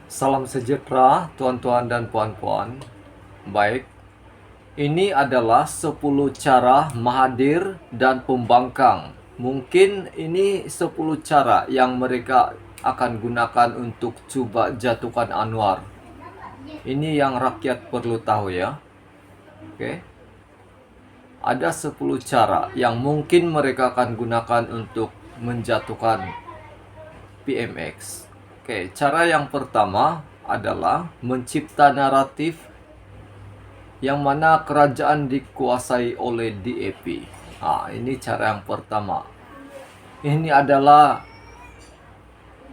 Salam sejahtera tuan-tuan dan puan-puan. Baik, ini adalah 10 cara Mahathir dan pembangkang. Mungkin ini 10 cara yang mereka akan gunakan untuk coba jatuhkan Anwar. Ini yang rakyat perlu tahu ya. Oke. Ada 10 cara yang mungkin mereka akan gunakan untuk menjatuhkan PMX. Oke, cara yang pertama adalah mencipta naratif yang mana kerajaan dikuasai oleh DAP. Ini cara yang pertama. Ini adalah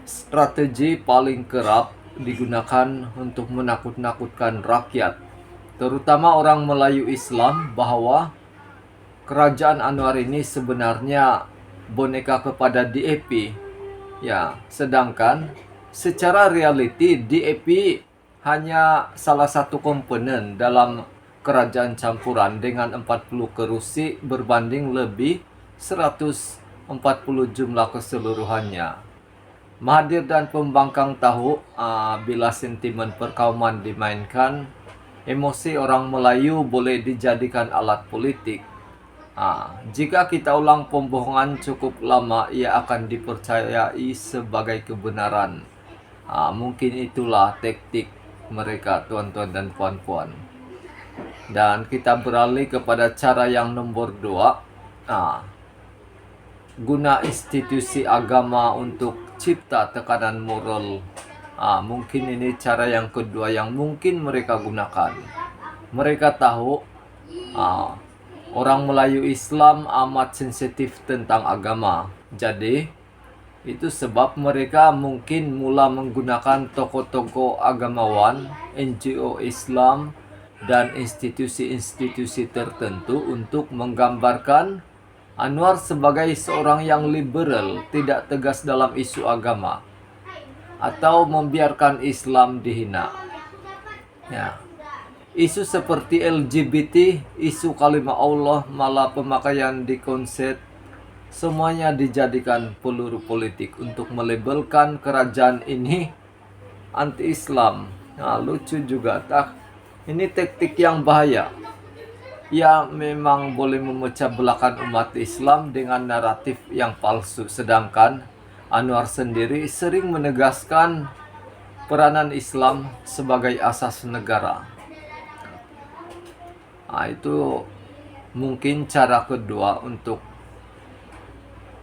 strategi paling kerap digunakan untuk menakut-nakutkan rakyat, terutama orang Melayu Islam, bahwa kerajaan Anwar ini sebenarnya boneka kepada DAP. Ya, sedangkan secara reality DAP hanya salah satu komponen dalam kerajaan campuran dengan 40 kerusi berbanding lebih 140 jumlah keseluruhannya. Mahathir dan pembangkang tahu bila sentimen perkauman dimainkan, emosi orang Melayu boleh dijadikan alat politik. Jika kita ulang pembohongan cukup lama, ia akan dipercayai sebagai kebenaran. Mungkin itulah taktik mereka, tuan-tuan dan puan-puan. Dan kita beralih kepada cara yang nomor 2. Guna institusi agama untuk cipta tekanan moral. Mungkin ini cara yang kedua yang mungkin mereka gunakan. Mereka tahu orang Melayu Islam amat sensitif tentang agama. Jadi, itu sebab mereka mungkin mula menggunakan tokoh-tokoh agamawan, NGO Islam, dan institusi-institusi tertentu untuk menggambarkan Anwar sebagai seorang yang liberal, tidak tegas dalam isu agama, atau membiarkan Islam dihina. Ya. Isu seperti LGBT, isu kalimat Allah, malah pemakaian di konser, semuanya dijadikan peluru politik untuk melabelkan kerajaan ini anti-Islam. Lucu juga, tak? Ini taktik yang bahaya. Ya, memang boleh memecah belahkan umat Islam dengan naratif yang palsu, sedangkan Anwar sendiri sering menegaskan peranan Islam sebagai asas negara. Itu mungkin cara kedua untuk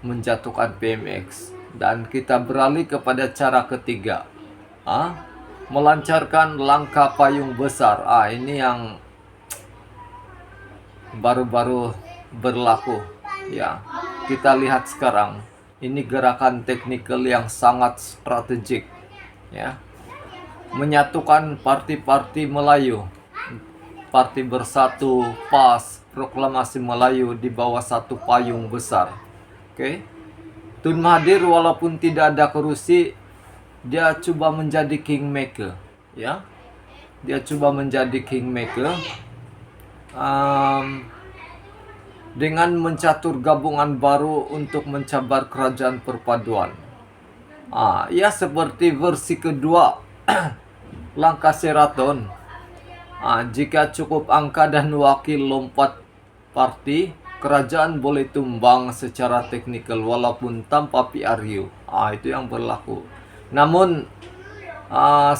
menjatuhkan PMX. Dan kita beralih kepada cara ketiga, melancarkan langkah payung besar. Ini yang baru-baru berlaku ya. Kita lihat sekarang, ini gerakan teknikal yang sangat strategik ya, menyatukan parti-parti Melayu, Parti Bersatu, PAS, Proklamasi Melayu di bawah satu payung besar. Oke. Tun Mahathir walaupun tidak ada kerusi, dia coba menjadi kingmaker ya. Dia coba menjadi kingmaker dengan mencatur gabungan baru untuk mencabar kerajaan perpaduan. Ya, seperti versi kedua langkah Sheraton. Jika cukup angka dan wakil lompat parti, kerajaan boleh tumbang secara teknikal walaupun tanpa PRU. Itu yang berlaku. Namun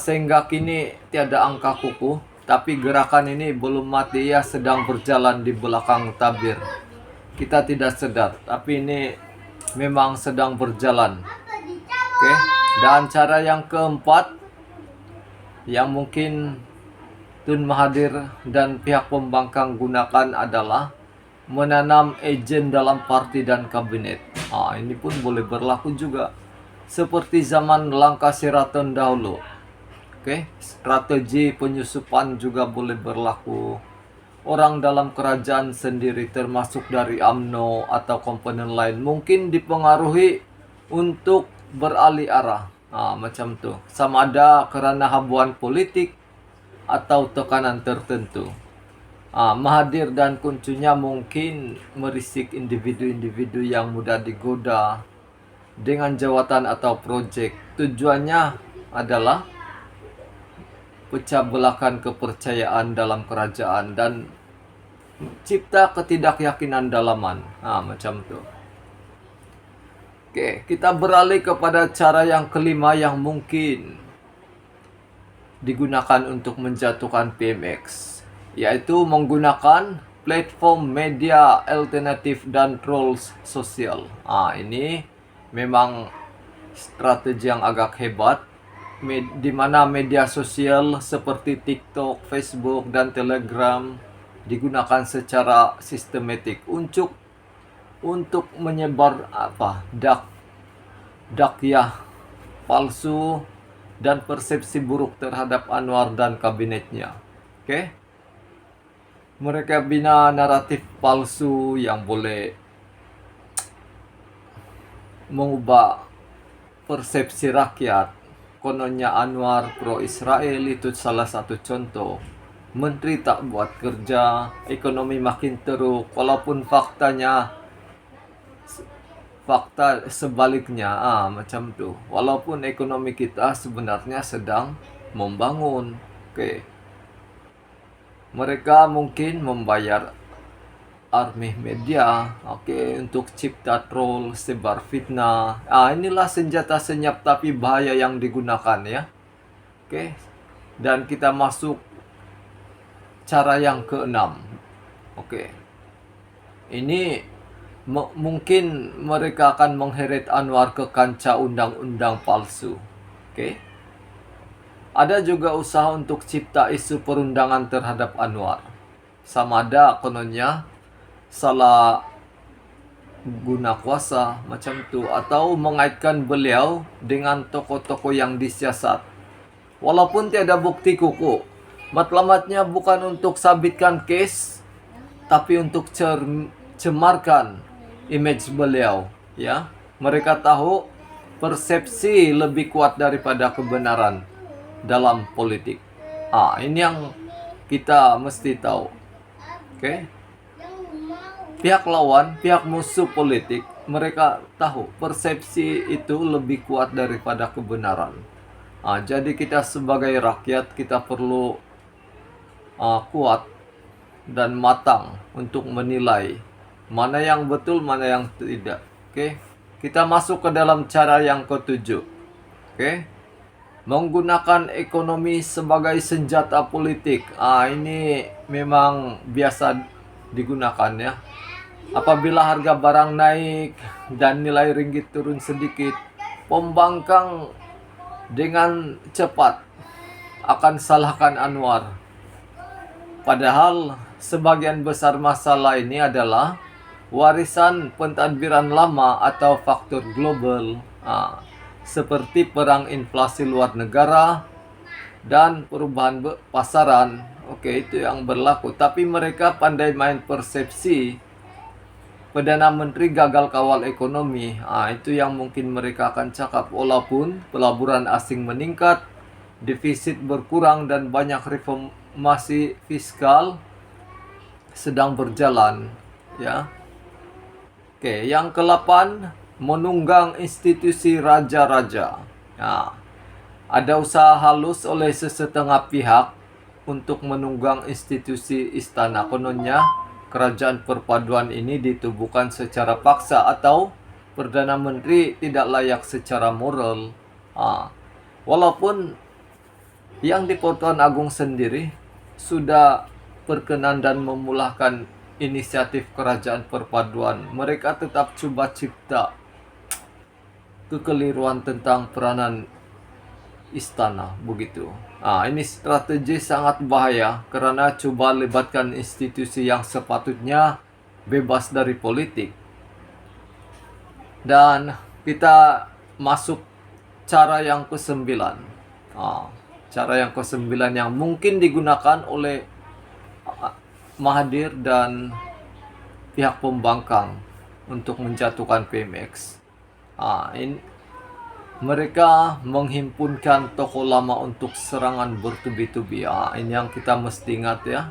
sehingga kini tiada angka kukuh, tapi gerakan ini belum mati, ya sedang berjalan di belakang tabir. Kita tidak sadar, tapi ini memang sedang berjalan. Oke. Dan cara yang keempat yang mungkin Tun Mahathir dan pihak pembangkang gunakan adalah menanam agen dalam parti dan kabinet. Ini pun boleh berlaku juga seperti zaman langkah Sheraton dahulu. Oke, strategi penyusupan juga boleh berlaku. Orang dalam kerajaan sendiri termasuk dari UMNO atau komponen lain mungkin dipengaruhi untuk beralih arah. Macam tuh. Sama ada karena habuan politik atau tekanan tertentu. Mahathir dan kuncunya mungkin merisik individu-individu yang mudah digoda dengan jawatan atau proyek. Tujuannya adalah pecah belahkan kepercayaan dalam kerajaan dan cipta ketidakyakinan dalaman. Macam tu. Oke, kita beralih kepada cara yang kelima yang mungkin digunakan untuk menjatuhkan PMX, yaitu menggunakan platform media alternatif dan trolls sosial. Ini memang strategi yang agak hebat, di mana media sosial seperti TikTok, Facebook, dan Telegram digunakan secara sistematik untuk menyebar dakwah palsu dan persepsi buruk terhadap Anwar dan kabinetnya. Oke? Mereka bina naratif palsu yang boleh mengubah persepsi rakyat. Kononnya Anwar pro-Israel itu salah satu contoh. Menteri tak buat kerja, ekonomi makin teruk, walaupun fakta sebaliknya, macam tu. Walaupun ekonomi kita sebenarnya sedang membangun. Oke. Mereka mungkin membayar army media, untuk cipta troll, sebar fitnah. Inilah senjata senyap tapi bahaya yang digunakan, ya. Oke. Dan kita masuk cara yang keenam. Oke. Ini mungkin mereka akan mengheret Anwar ke kancah undang-undang palsu. Oke. Ada juga usaha untuk cipta isu perundangan terhadap Anwar. Sama ada kononnya salah guna kuasa macam tu, atau mengaitkan beliau dengan tokoh-tokoh yang disiasat. Walaupun tiada bukti kukuh, matlamatnya bukan untuk sabitkan kes, tapi untuk cemarkan image beliau, ya. Mereka tahu persepsi lebih kuat daripada kebenaran dalam politik. Ini yang kita mesti tahu. Oke. Pihak lawan, pihak musuh politik, mereka tahu persepsi itu lebih kuat daripada kebenaran. Jadi kita sebagai rakyat, kita perlu kuat dan matang untuk menilai mana yang betul, mana yang tidak. Oke. Kita masuk ke dalam cara yang ketujuh. Oke. Menggunakan ekonomi sebagai senjata politik. Ini memang biasa digunakan, ya. Apabila harga barang naik dan nilai ringgit turun sedikit, pembangkang dengan cepat akan salahkan Anwar. Padahal sebagian besar masalah ini adalah warisan pentadbiran lama atau faktor global, seperti perang inflasi luar negara dan perubahan pasaran. Oke, itu yang berlaku. Tapi mereka pandai main persepsi. Perdana Menteri gagal kawal ekonomi. Itu yang mungkin mereka akan cakap. Walaupun pelaburan asing meningkat, defisit berkurang, dan banyak reformasi fiskal sedang berjalan, ya. Oke, yang ke-8, menunggang institusi raja-raja. Ada usaha halus oleh sesetengah pihak untuk menunggang institusi istana. Kononnya kerajaan perpaduan ini ditubuhkan secara paksa atau Perdana Menteri tidak layak secara moral. Walaupun yang di Persatuan Agung sendiri sudah berkenan dan memulahkan inisiatif kerajaan perpaduan, mereka tetap cuba cipta kekeliruan tentang peranan istana, begitu. Ini strategi sangat bahaya karena coba libatkan institusi yang sepatutnya bebas dari politik. Dan kita masuk cara yang ke-9. Cara yang ke-9 yang mungkin digunakan oleh Mahathir dan pihak pembangkang untuk menjatuhkan PMX. Mereka menghimpunkan tokoh lama untuk serangan bertubi-tubi. Ini yang kita mesti ingat, ya.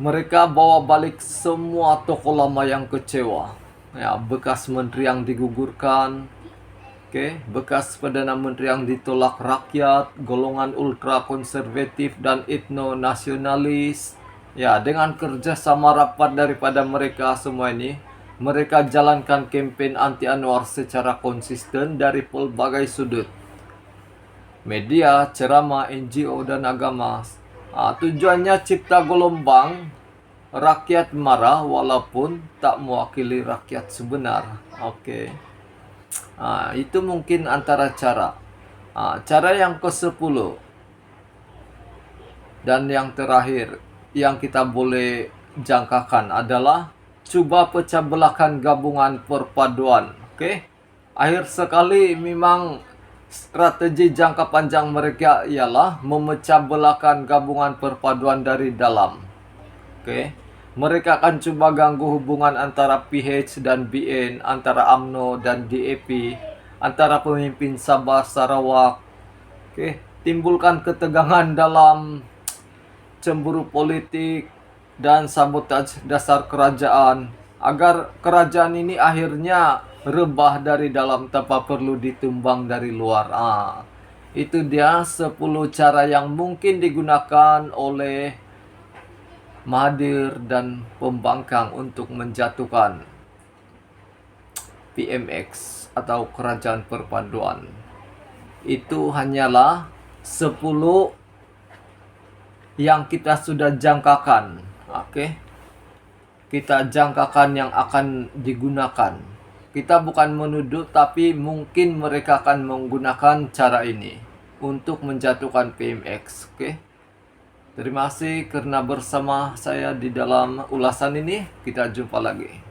Mereka bawa balik semua tokoh lama yang kecewa, ya, bekas menteri yang digugurkan, Oke, bekas Perdana Menteri yang ditolak rakyat, golongan ultra konservatif dan etno-nasionalis. Ya, dengan kerjasama rapat daripada mereka semua ini, mereka jalankan kampanye anti Anwar secara konsisten dari pelbagai sudut. Media, ceramah, NGO, dan agama. Tujuannya cipta gelombang rakyat marah walaupun tak mewakili rakyat sebenar. Oke. Itu mungkin antara cara. Cara yang ke-10 dan yang terakhir yang kita boleh jangkakan adalah coba pecah belahkan gabungan perpaduan. Oke. Akhir sekali memang strategi jangka panjang mereka ialah memecah belahkan gabungan perpaduan dari dalam. Oke. Mereka akan coba ganggu hubungan antara PH dan BN, antara UMNO dan DAP, antara pemimpin Sabah Sarawak. Oke, timbulkan ketegangan dalam, cemburu politik, dan sabotaj dasar kerajaan agar kerajaan ini akhirnya rebah dari dalam tanpa perlu ditumbang dari luar. Itu dia 10 cara yang mungkin digunakan oleh Mahathir dan pembangkang untuk menjatuhkan PMX atau Kerajaan Perpaduan. Itu hanyalah 10 yang kita sudah jangkakan. Oke. Kita jangkakan yang akan digunakan. Kita bukan menuduh, tapi mungkin mereka akan menggunakan cara ini untuk menjatuhkan PMX. Oke. Terima kasih karena bersama saya di dalam ulasan ini. Kita jumpa lagi.